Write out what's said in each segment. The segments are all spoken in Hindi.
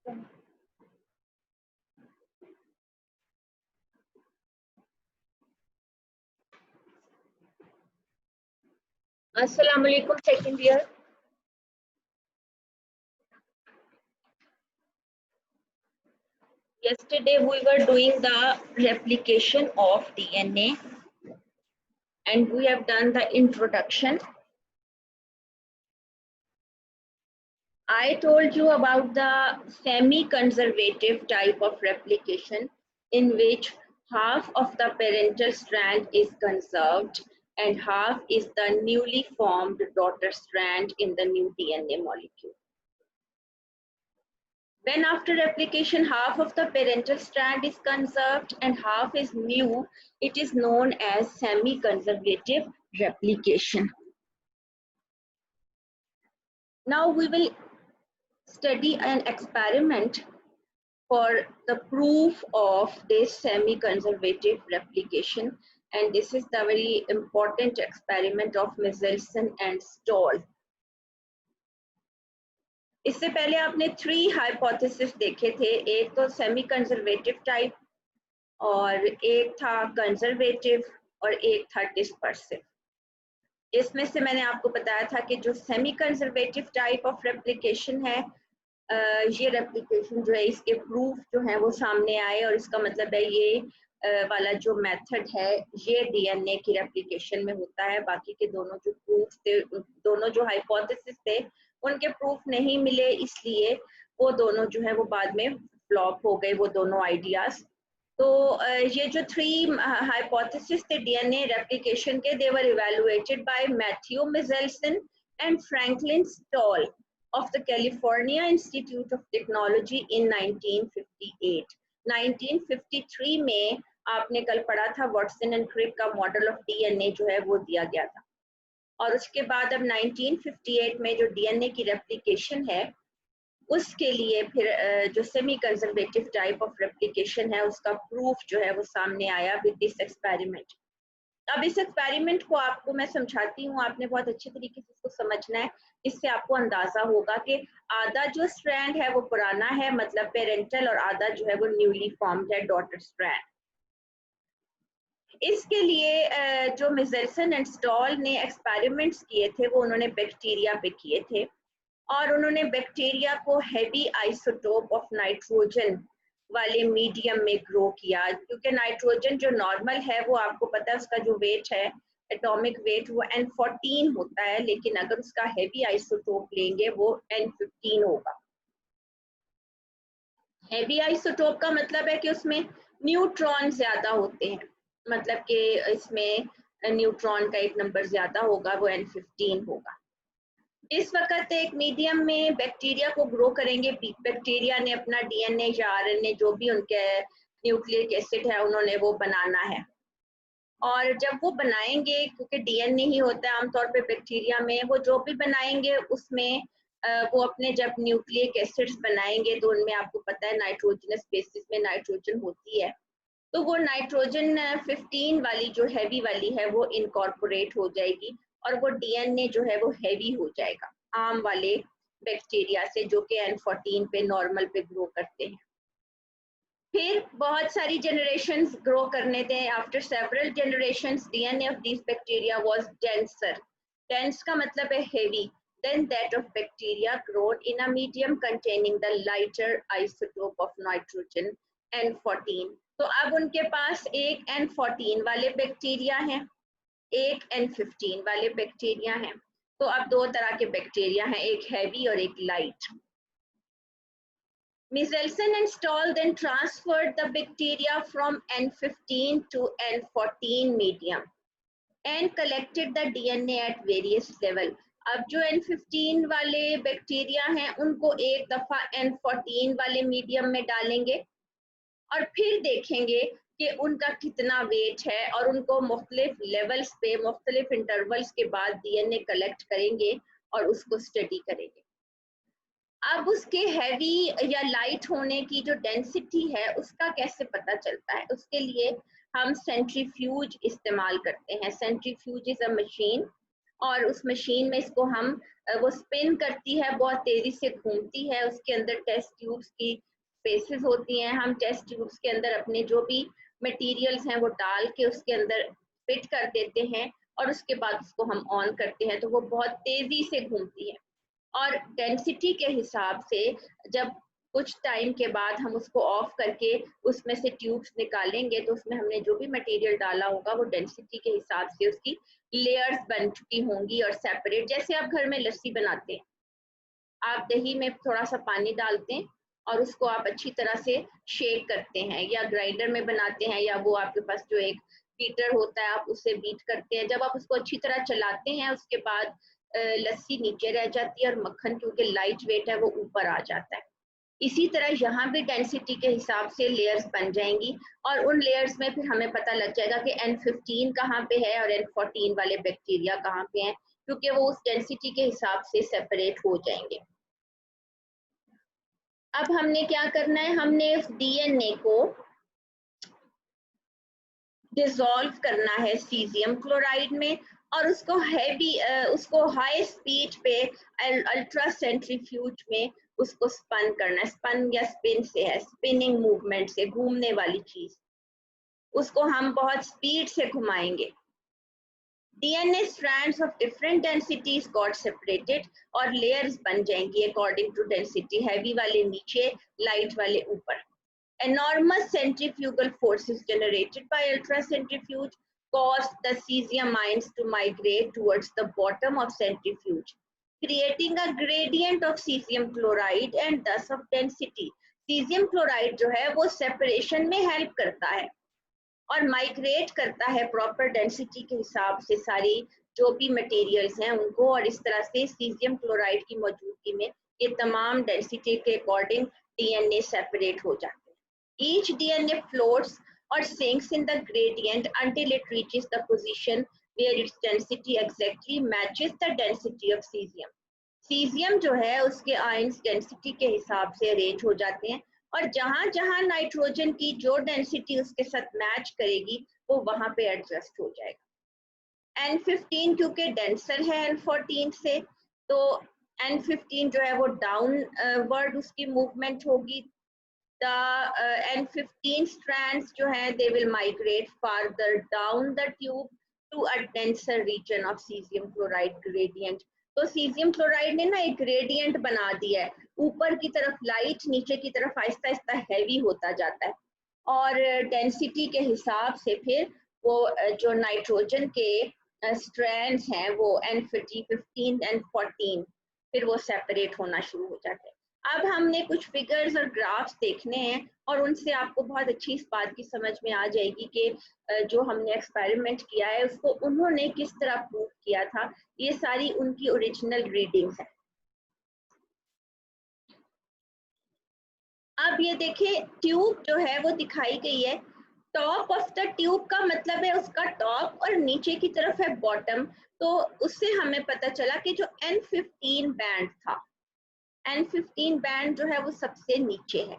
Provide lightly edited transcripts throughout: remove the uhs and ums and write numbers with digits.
Assalamu alaikum, second year. Yesterday we were doing the replication of DNA and we have done the introduction. I told you about the semi-conservative type of replication in which half of the parental strand is conserved and half is the newly formed daughter strand in the new DNA molecule. When after replication half of the parental strand is conserved and half is new, it is known as semi-conservative replication. Now we will study an experiment for the proof of this semi-conservative replication, and this is the very important experiment of Michelson and Stahl. इससे पहले आपने 3 हाइपोथेसिस देखे थे, एक तो सेमी कंजर्वेटिव टाइप और एक था कंजर्वेटिव और एक था डिस्पर्सिव। इसमें से मैंने आपको बताया था कि जो semi conservative type of replication है, ये रेप्लिकेशन जो है इसके प्रूफ जो है वो सामने आए और इसका मतलब है ये वाला जो मेथड है ये डीएनए की रेप्लिकेशन में होता है। बाकी के दोनों जो प्रूफ थे, दोनों जो हाइपोथेसिस थे उनके प्रूफ नहीं मिले, इसलिए वो दोनों जो है वो बाद में फ्लॉप हो गए, वो दोनों आइडियाज। तो ये जो 3 हाइपोथेसिस थे डीएनए रेप्लिकेशन के, they were evaluated by Matthew Meselson and Franklin Stahl of the California Institute of Technology in 1958. 1953 में आपने कल पढ़ा था वाटसन एंड क्रिक का मॉडल ऑफ डीएनए जो है वो दिया गया था, और उसके बाद अब 1958 में जो डीएनए की रेप्लिकेशन है उसके लिए फिर जो semi conservative type of replication है उसका प्रूफ जो है वो सामने आया विद दिस एक्सपेरिमेंट। अब इस एक्सपेरिमेंट को आपको मैं समझाती हूँ, आपने बहुत अच्छे तरीके से इसको समझना है, इससे आपको अंदाजा होगा कि आधा जो स्ट्रैंड है वो पुराना है मतलब पेरेंटल और आधा जो है वो न्यूली फॉर्म्ड है डॉटर स्ट्रैंड। इसके लिए जो मिचेल्सन एंड स्टॉल ने एक्सपेरिमेंट्स किए थे वो उन्होंने बैक्टीरिया पे किए थे और उन्होंने बैक्टीरिया को हैवी आइसोटोप ऑफ नाइट्रोजन वाले मीडियम में ग्रो किया, क्योंकि नाइट्रोजन जो नॉर्मल है वो आपको पता है उसका जो वेट है एटॉमिक वेट वो N14 होता है, लेकिन अगर उसका हैवी आइसोटोप लेंगे वो N15 होगा। हैवी आइसोटोप का मतलब है कि उसमें न्यूट्रॉन ज्यादा होते हैं, मतलब कि इसमें न्यूट्रॉन का एक नंबर ज्यादा होगा, वो N15 होगा। इस वक्त एक मीडियम में बैक्टीरिया को ग्रो करेंगे, बैक्टीरिया ने अपना डीएनए या आरएनए जो भी उनके न्यूक्लिक एसिड है उन्होंने वो बनाना है, और जब वो बनाएंगे क्योंकि डीएनए ही होता है आमतौर पे बैक्टीरिया में, वो जो भी बनाएंगे उसमें वो अपने जब न्यूक्लिक एसिड्स बनाएंगे तो उनमें आपको पता है नाइट्रोजनस बेसिस में नाइट्रोजन होती है, तो वो नाइट्रोजन 15 वाली जो हैवी वाली है वो इनकॉर्पोरेट हो जाएगी और वो डीएनए जो है वो हैवी हो जाएगा आम वाले बैक्टीरिया से जो कि N14 पे नॉर्मल पे ग्रो करते हैं। फिर बहुत सारी जनरेशंस ग्रो करने थे, after several generations DNA of this bacteria was denser, dense का मतलब है heavy, then that of bacteria grown in a medium containing the lighter isotope of nitrogen N14। तो अब उनके पास एक N14 वाले बैक्टीरिया हैं, एक N15 वाले बैक्टीरिया हैं, तो अब 2 तरह के बैक्टीरिया हैं, एक हैवी और एक light. Michelson and Stahl then transferred the bacteria from N15 to N14 medium and collected the DNA at various level. अब जो N15 वाले बैक्टीरिया हैं उनको एक दफा N14 वाले मीडियम में डालेंगे और फिर देखेंगे कि उनका कितना वेट है और उनको मुख्तलिफ लेवल्स पे मुख्तलिफ इंटरवल्स के बाद डीएनए कलेक्ट करेंगे और उसको स्टडी करेंगे। अब उसके हैवी या लाइट होने की जो डेंसिटी है उसका कैसे पता चलता है, उसके लिए हम सेंट्रीफ्यूज इस्तेमाल करते हैं। सेंट्रीफ्यूज इज अ मशीन और उस मशीन में इसको हम वो स्पिन करती है, बहुत तेजी से घूमती है, उसके अंदर टेस्ट ट्यूब्स की स्पेसेस होती हैं। हम टेस्ट ट्यूब्स के अंदर अपने जो भी मटेरियल्स हैं वो डाल के उसके अंदर फिट कर देते हैं और उसके बाद उसको हम ऑन करते हैं तो वो बहुत तेजी से घूमती है। और डेंसिटी के हिसाब से जब कुछ टाइम के बाद हम उसको ऑफ करके उसमें से ट्यूब्स निकालेंगे तो उसमें हमने जो भी मटेरियल डाला होगा वो डेंसिटी के हिसाब से उसकी लेयर्स बन चुकी होंगी और सेपरेट। जैसे आप घर में लस्सी बनाते हैं, आप दही में थोड़ा सा पानी डालते हैं और उसको आप अच्छी तरह से शेक करते हैं, या ग्राइंडर में बनाते हैं, या वो आपके पास जो एक बीटर होता है आप उससे बीट करते हैं। जब आप उसको अच्छी तरह चलाते हैं उसके बाद लस्सी नीचे रह जाती है और मक्खन क्योंकि लाइट वेट है वो ऊपर आ जाता है। इसी तरह यहाँ भी डेंसिटी के हिसाब से लेयर्स बन जाएंगी और उन लेयर्स में फिर हमें पता लग जाएगा कि N15 कहाँ पे है और N14 वाले बैक्टीरिया कहाँ पे हैं, क्योंकि वो उस डेंसिटी के हिसाब से सेपरेट हो जाएंगे। अब हमने क्या करना है, हमने उस डीएनए को डिसॉल्व करना है सीजियम क्लोराइड में और उसको हाई स्पीड पे अल्ट्रा सेंट्रीफ्यूज में उसको स्पन करना है। स्पन या स्पिन से है, स्पिनिंग मूवमेंट से, घूमने वाली चीज, उसको हम बहुत स्पीड से घुमाएंगे। DNA strands of different densities got separated और layers बन जाएंगी according to density, heavy वाले नीचे, light वाले ऊपर। Enormous centrifugal forces generated by ultracentrifuge caused the cesium ions to migrate towards the bottom of centrifuge, creating a gradient of cesium chloride and thus of density. Cesium chloride जो है वो separation में help करता है और माइग्रेट करता है प्रॉपर डेंसिटी के हिसाब से सारी जो भी मटेरियल्स हैं उनको, और इस तरह से सीजियम क्लोराइड की मौजूदगी में ये तमाम डेंसिटी के अकॉर्डिंग डीएनए सेपरेट हो जाते हैं। Each DNA floats or sinks in the gradient until it reaches the position where its density exactly matches the density of cesium. Caesium जो है उसके आयंस डेंसिटी के हिसाब से अरेंज हो जाते हैं और जहां जहां नाइट्रोजन की जो डेंसिटी उसके साथ मैच करेगी वो वहां पे एडजस्ट हो जाएगा। N15 क्योंकि डेंसर है N14 से, तो N15 जो है वो डाउन वर्ड उसकी मूवमेंट होगी। N15 strands जो है they will migrate farther down the tube to a denser region of cesium chloride gradient. तो cesium chloride ने ना एक gradient बना दिया है, ऊपर की तरफ लाइट, नीचे की तरफ आहिस्ता आहिस्ता हैवी होता जाता है और डेंसिटी के हिसाब से फिर वो जो नाइट्रोजन के स्ट्रैंड्स हैं वो N15 N14 फिर वो सेपरेट होना शुरू हो जाते हैं। अब हमने कुछ फिगर्स और ग्राफ्स देखने हैं और उनसे आपको बहुत अच्छी इस बात की समझ में आ जाएगी कि जो हमने एक्सपेरिमेंट किया है उसको उन्होंने किस तरह प्रूव किया था। ये सारी उनकी ओरिजिनल रीडिंग्स है। अब ये देखिए ट्यूब जो है वो दिखाई गई है, टॉप ऑफ द ट्यूब का मतलब है उसका टॉप और नीचे की तरफ है बॉटम। तो उससे हमें पता चला कि जो N15 बैंड था, N15 बैंड जो है वो सबसे नीचे है,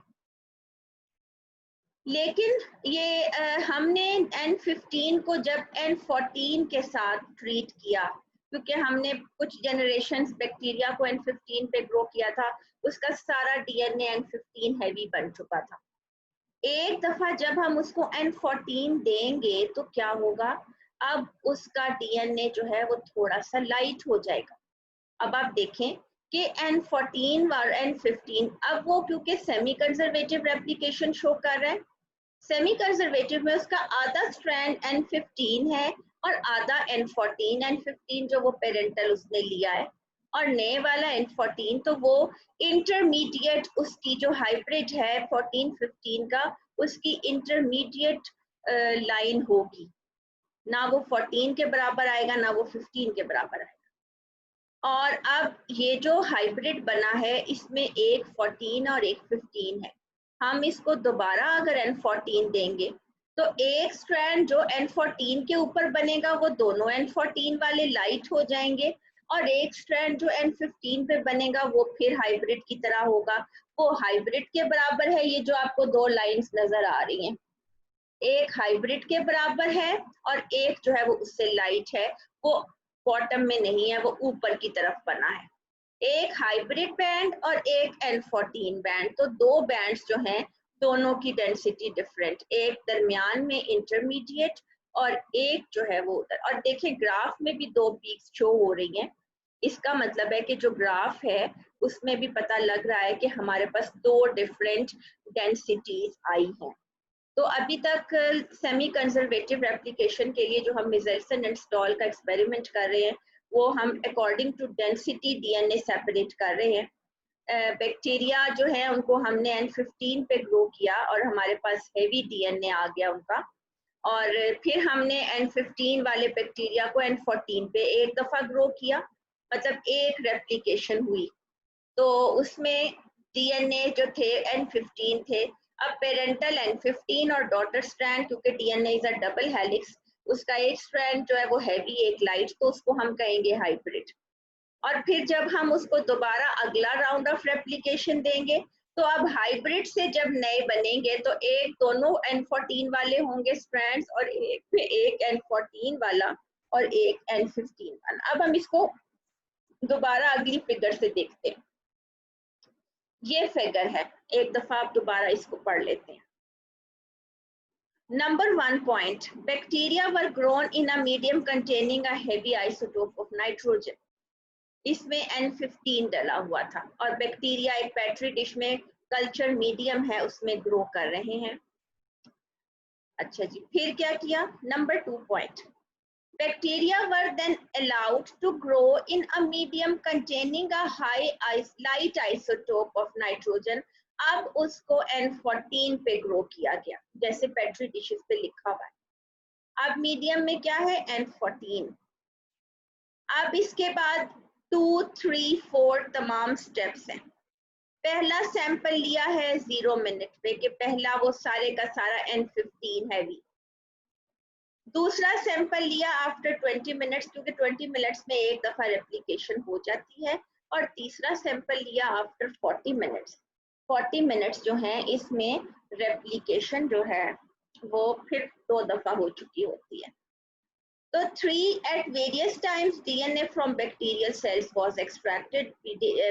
लेकिन ये हमने N15 को जब N14 के साथ ट्रीट किया, क्योंकि हमने कुछ जनरेशंस बैक्टीरिया को N15 पे ग्रो किया था, उसका सारा डीएनए N15 हैवी बन चुका था। एक दफा जब हम उसको N14 देंगे तो क्या होगा, अब उसका डीएनए जो है वो थोड़ा सा लाइट हो जाएगा। अब आप देखें कि N14 और N15 अब वो क्योंकि सेमी कंजर्वेटिव रेप्लिकेशन शो कर रहा है, सेमी कंजर्वेटिव में उसका आधा स्ट्रैंड N15 है और आधा N14। N15 जो वो पेरेंटल उसने लिया है और नए वाला N14 तो वो इंटरमीडिएट उसकी जो हाइब्रिड है 14-15 का, उसकी इंटरमीडिएट लाइन होगी, ना वो 14 के बराबर आएगा ना वो 15 के बराबर आएगा। और अब ये जो हाइब्रिड बना है इसमें एक 14 और एक 15 है। हम इसको दोबारा अगर N14 देंगे तो एक स्ट्रैंड जो N14 के ऊपर बनेगा वो दोनों N14 वाले लाइट हो जाएंगे और एक स्ट्रैंड जो N15 पे बनेगा वो फिर हाइब्रिड की तरह होगा, वो हाइब्रिड के बराबर है। ये जो आपको दो लाइंस नजर आ रही हैं, एक हाइब्रिड के बराबर है और एक जो है वो उससे लाइट है, वो बॉटम में नहीं है, वो ऊपर की तरफ बना है। एक हाइब्रिड बैंड और एक N14 बैंड। तो दो बैंड्स जो हैं दोनों की डेंसिटी डिफरेंट, एक दरमियान में इंटरमीडिएट और एक जो है वो उधर। और देखिए ग्राफ में भी दो पीक्स शो हो रही हैं। इसका मतलब है कि जो ग्राफ है उसमें भी पता लग रहा है कि हमारे पास दो डिफरेंट डेंसिटीज आई हैं। तो अभी तक सेमी कंजर्वेटिव रेप्लिकेशन के लिए जो हम मिजर्सन एंड स्टॉल का एक्सपेरिमेंट कर रहे हैं वो हम according to density DNA separate कर रहे हैं। बैक्टीरिया जो है उनको हमने N15 पे ग्रो किया और हमारे पास हेवी डीएनए आ गया उनका, और फिर हमने N15 वाले बैक्टीरिया को N14 पे एक दफा ग्रो किया, मतलब एक रेप्लिकेशन हुई। तो उसमें डीएनए जो थे N15 थे। अब पेरेंटल N15 और डॉटर स्ट्रैंड, क्योंकि DNA is a double helix, उसका एक स्ट्रैंड जो है वो हैवी एक लाइट, तो उसको हम कहेंगे हाइब्रिड। और फिर जब हम उसको दोबारा अगला राउंड ऑफ रेप्लिकेशन देंगे तो अब हाइब्रिड से जब नए बनेंगे तो एक दोनों N14 वाले होंगे स्ट्रैंड्स और एक पे एक N14 वाला और एक N15 वाला। अब हम इसको दोबारा अगली फिगर से देखते हैं। ये फिगर है, एक दफा आप दोबारा इसको पढ़ लेते हैं। Number 1 point, bacteria were grown in a medium containing a heavy isotope of nitrogen. इसमें N15 डला हुआ था और बैक्टीरिया एक पेट्री डिश में कल्चर मीडियम है उसमें ग्रो कर रहे हैं। अच्छा जी, फिर क्या किया? Number 2 point, bacteria were then allowed to grow in a medium containing a light isotope of nitrogen. अब उसको N14 पे ग्रो किया गया, जैसे पेट्री डिशेस पे लिखा हुआ है। अब मीडियम में क्या है? N14। अब इसके बाद 2, 3, 4 तमाम स्टेप्स हैं। पहला सैंपल लिया है 0 मिनट पे कि पहला वो सारे का सारा N15 हैवी। दूसरा सैंपल लिया आफ्टर 20 मिनट्स, क्योंकि 20 मिनट्स में एक दफा रेप्लिकेशन हो जाती है। और तीसरा सैंपल लिया आफ्टर 40 मिनट्स। 40 मिनट्स जो हैं इसमें रेप्लिकेशन जो है वो फिर 2 दफा हो चुकी होती है। तो 3 at various times DNA from bacterial cells was extracted.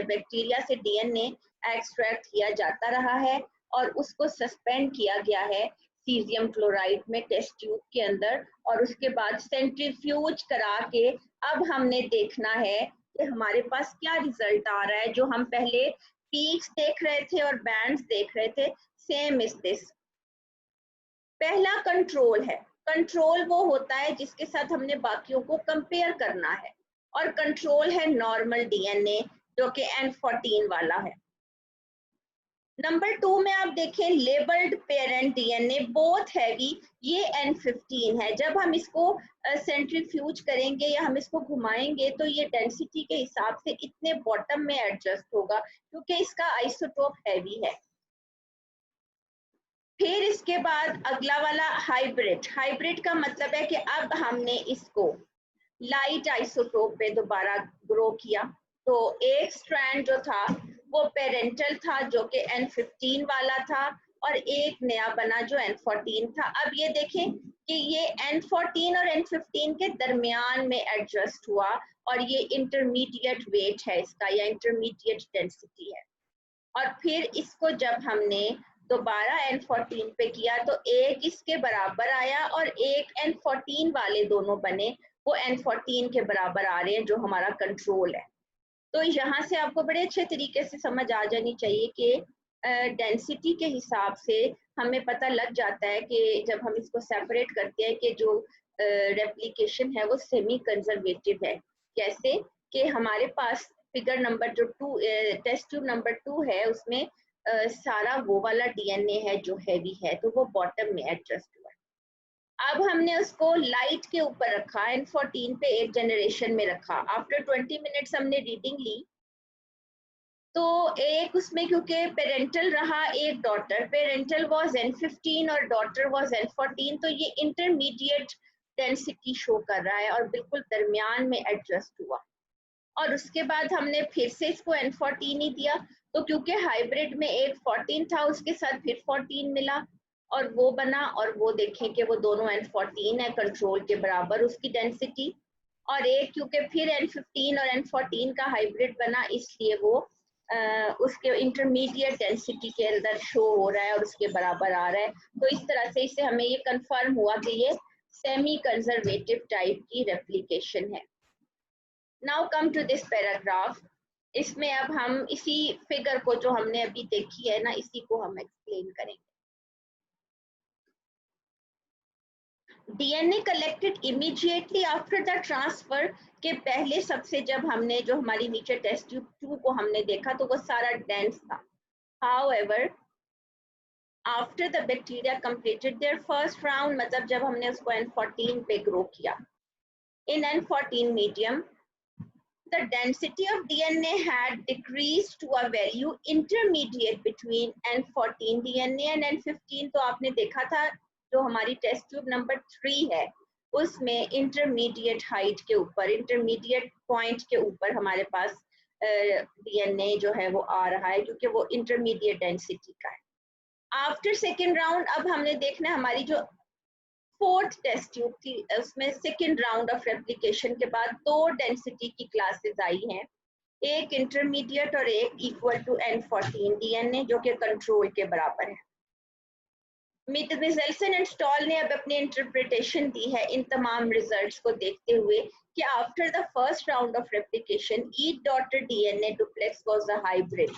Bacteria से DNA एक्सट्रैक्ट किया जाता रहा है और उसको सस्पेंड किया गया है सीजियम क्लोराइड में टेस्ट ट्यूब के अंदर, और उसके बाद सेंट्रीफ्यूज करा के अब हमने देखना है कि हमारे पास क्या रिजल्ट आ रहा है। जो हम पहले पीक्स देख रहे थे और बैंड्स देख रहे थे, सेम इज दिस। पहला कंट्रोल है। कंट्रोल वो होता है जिसके साथ हमने बाकियों को कंपेयर करना है, और कंट्रोल है नॉर्मल डीएनए जो कि N14 वाला है। नंबर 2 में आप देखें labelled parent DNA both heavy, ये N15 है। जब हम इसको सेंट्रीफ्यूज करेंगे या हम इसको घुमाएंगे तो ये डेंसिटी के हिसाब से इतने बॉटम में एडजस्ट होगा क्योंकि इसका आइसोटोप हैवी है। फिर इसके बाद अगला वाला हाइब्रिड। हाइब्रिड का मतलब है कि अब हमने इसको लाइट आइसोटोप पे दोबारा ग्रो किया। तो एक स्ट्रैंड जो था वो पेरेंटल था जो कि N15 वाला था, और एक नया बना जो N14 था। अब ये देखें कि ये N14 और N15 के दरमियान में एडजस्ट हुआ, और ये इंटरमीडिएट वेट है इसका या इंटरमीडिएट डेंसिटी है। और फिर इसको जब हमने दोबारा N14 पे किया तो एक इसके बराबर आया और एक N14 वाले दोनों बने, वो N14 के बराबर आ रहे हैं जो हमारा कंट्रोल है। तो यहाँ से आपको बड़े अच्छे तरीके से समझ आ जानी चाहिए कि डेंसिटी के हिसाब से हमें पता लग जाता है कि जब हम इसको सेपरेट करते हैं कि जो रेप्लिकेशन है वो सेमी कंजर्वेटिव है। जैसे कि हमारे पास फिगर नंबर जो 2 टेस्ट ट्यूब नंबर 2 है उसमें सारा वो वाला डीएनए है जो हैवी है, तो वो बॉटम में एडजस्ट हुआ है। अब हमने उसको लाइट के ऊपर रखा, N14 पे एक जनरेशन में रखा। आफ्टर 20 मिनट्स हमने रीडिंग ली तो एक उसमें क्योंकि पेरेंटल रहा, एक डॉटर, पेरेंटल वाज N15 और डॉटर वाज N14, तो ये इंटरमीडिएट डेंसिटी शो कर रहा है और बिल्कुल दरमियान में एडजस्ट हुआ। और उसके बाद हमने फिर से इसको N14 ही दिया, तो क्योंकि हाइब्रिड में एक 14 था उसके साथ फिर 14 मिला और वो बना, और वो देखें कि वो दोनों N14 है कंट्रोल के बराबर उसकी डेंसिटी। और एक क्योंकि फिर N15 और N14 का हाइब्रिड बना, इसलिए वो उसके इंटरमीडिएट डेंसिटी के अंदर शो हो रहा है और उसके बराबर आ रहा है। तो इस तरह से इससे हमें ये कंफर्म हुआ कि ये सेमी कंजर्वेटिव टाइप की रेप्लिकेशन है। Now come to this paragraph. इसमें अब हम इसी फिगर को जो हमने अभी देखी है ना, इसी को हम एक्सप्लेन करेंगे। DNA collected immediately after the transfer के पहले सबसे जब हमने जो हमारी नीचे टेस्ट ट्यूब 2 को हमने देखा तो वो सारा डेंस था। However, after the bacteria completed their first round, मतलब जब हमने उसको N14 पे ग्रो किया, in N14 medium, the density of DNA had decreased to a value intermediate between N14 DNA and N15। तो आपने देखा था जो हमारी टेस्ट ट्यूब नंबर 3 है उसमें इंटरमीडिएट हाइट के ऊपर, इंटरमीडिएट पॉइंट के ऊपर हमारे पास डीएनए जो है वो आ रहा है क्योंकि वो इंटरमीडिएट डेंसिटी का है। आफ्टर सेकेंड राउंड अब हमने देखना हमारी जो फोर्थ टेस्ट ट्यूब थी उसमें सेकेंड राउंड ऑफ रेप्लिकेशन के बाद दो डेंसिटी की क्लासेस आई हैं, एक इंटरमीडिएट और एक इक्वल टू N14 डीएनए जो कि कंट्रोल के बराबर है। मिचेल्सन एंड स्टॉल ने अब अपनी इंटरप्रिटेशन दी है इन तमाम रिजल्ट्स को देखते हुए कि after the first round of replication each daughter DNA duplex was a hybrid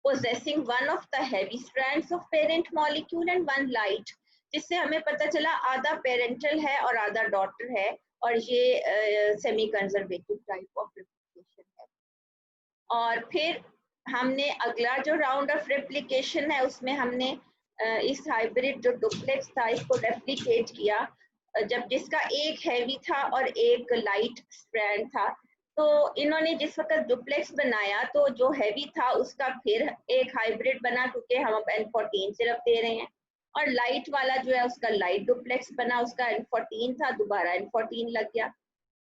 possessing one of the heavy strands of parent molecule and one light, जिससे हमें पता चला आधा पेरेंटल है और आधा डॉटर है और ये semi conservative type of replication है। और फिर हमने अगला जो राउंड ऑफ रेप्लिकेशन है उसमें हमने इस हाइब्रिड जो डुप्लेक्स था इसको रेप्लिकेट किया, जब जिसका एक हैवी था और एक लाइट स्ट्रैंड था। तो इन्होंने जिस वक्त डुप्लेक्स बनाया तो जो हैवी था उसका फिर एक हाइब्रिड बना क्योंकि हम अब N14 सिर्फ दे रहे हैं, और लाइट वाला जो है उसका लाइट डुप्लेक्स बना, उसका N14 था दोबारा N14 लग गया।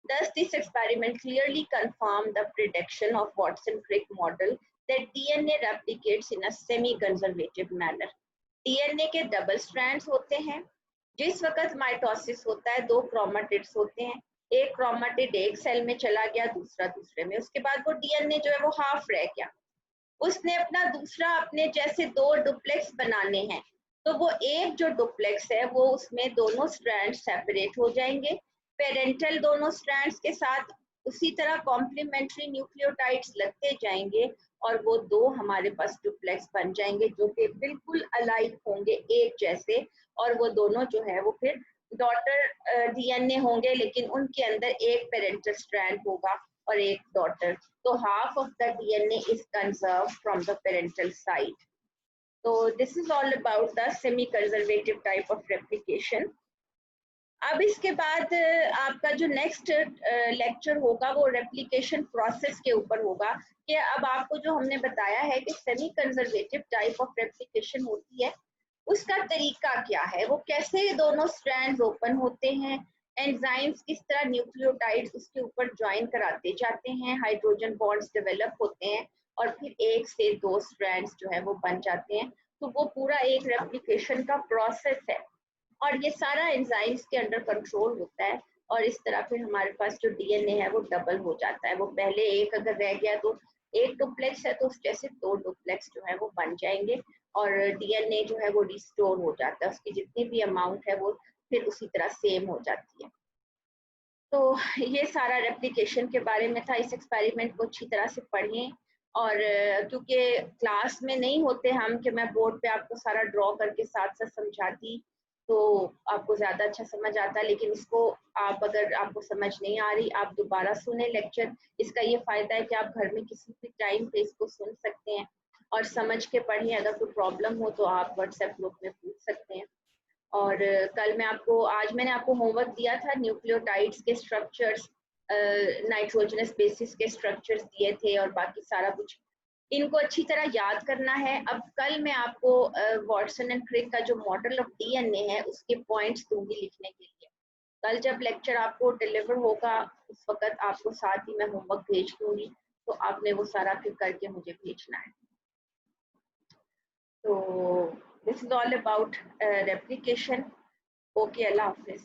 Thus, this experiment clearly confirmed the prediction of Watson-Crick model that DNA replicates in a semi-conservative manner. DNA के डबल स्ट्रैंड्स होते हैं। जिस वक्त माइटोसिस होता है दो क्रोमेटिड्स होते हैं, एक क्रोमेटिड एक सेल में चला गया दूसरा दूसरे में, उसके बाद वो डीएनए जो है वो हाफ रह गया, उसने अपना दूसरा अपने जैसे दो डुप्लेक्स बनाने हैं तो वो एक जो डुप्लेक्स है वो उसमें दोनों स्ट्रैंड सेपरेट हो जाएंगे पेरेंटल दोनों स्ट्रैंड्स के साथ, उसी तरह कॉम्प्लीमेंट्री न्यूक्लियोटाइड्स लगते जाएंगे और वो दो हमारे पास डुप्लेक्स बन जाएंगे जो कि बिल्कुल अलाइक होंगे एक जैसे, और वो दोनों जो है वो फिर डॉटर डीएनए होंगे लेकिन उनके अंदर एक पेरेंटल स्ट्रैंड होगा और एक डॉटर। तो half of the DNA is conserved from the parental side. So this is all about the semi-conservative type of replication. अब इसके बाद आपका जो नेक्स्ट लेक्चर होगा वो रेप्लिकेशन प्रोसेस के ऊपर होगा कि अब आपको जो हमने बताया है कि semi conservative type of replication होती है उसका तरीका क्या है, वो कैसे दोनों स्ट्रैंड्स ओपन होते हैं, एंजाइम्स किस तरह न्यूक्लियोटाइड्स उसके ऊपर ज्वाइन कराते जाते हैं, हाइड्रोजन बॉन्ड्स डेवलप होते हैं और फिर एक से दो स्ट्रैंड्स जो है वो बन जाते हैं। तो वो पूरा एक रेप्लिकेशन का प्रोसेस है और ये सारा एंजाइम्स के अंडर कंट्रोल होता है और इस तरह फिर हमारे पास जो डीएनए है वो डबल हो जाता है। वो पहले एक अगर रह गया तो एक डुप्लेक्स है तो उस जैसे दो डुप्लेक्स जो है वो बन जाएंगे और डीएनए जो है वो रिस्टोर हो जाता है, उसकी जितनी भी अमाउंट है वो फिर उसी तरह सेम हो जाती है। तो ये सारा रेप्लिकेशन के बारे में था। इस एक्सपेरिमेंट को अच्छी तरह से पढ़ें और क्योंकि क्लास में नहीं होते हम कि मैं बोर्ड पे आपको सारा ड्रॉ करके साथ साथ समझाती तो आपको ज़्यादा अच्छा समझ आता, लेकिन इसको आप अगर आपको समझ नहीं आ रही आप दोबारा सुने लेक्चर। इसका ये फ़ायदा है कि आप घर में किसी भी टाइम पे इसको सुन सकते हैं और समझ के पढ़ें। अगर कोई प्रॉब्लम हो तो आप व्हाट्सएप ग्रुप में पूछ सकते हैं। और कल मैं आपको आज मैंने आपको होमवर्क दिया था न्यूक्लियोटाइड्स के स्ट्रक्चर्स, नाइट्रोजनस बेसिस के स्ट्रक्चर्स दिए थे और बाकी सारा कुछ इनको अच्छी तरह याद करना है। अब कल मैं आपको वॉटसन एंड क्रिक का जो मॉडल ऑफ डीएनए है उसके पॉइंट्स दूंगी लिखने के लिए। कल जब लेक्चर आपको डिलीवर होगा उस वक्त आपको साथ ही मैं होमवर्क भेज दूंगी तो आपने वो सारा फिर करके मुझे भेजना है। तो this is all about replication. Okay, Allah Hafiz.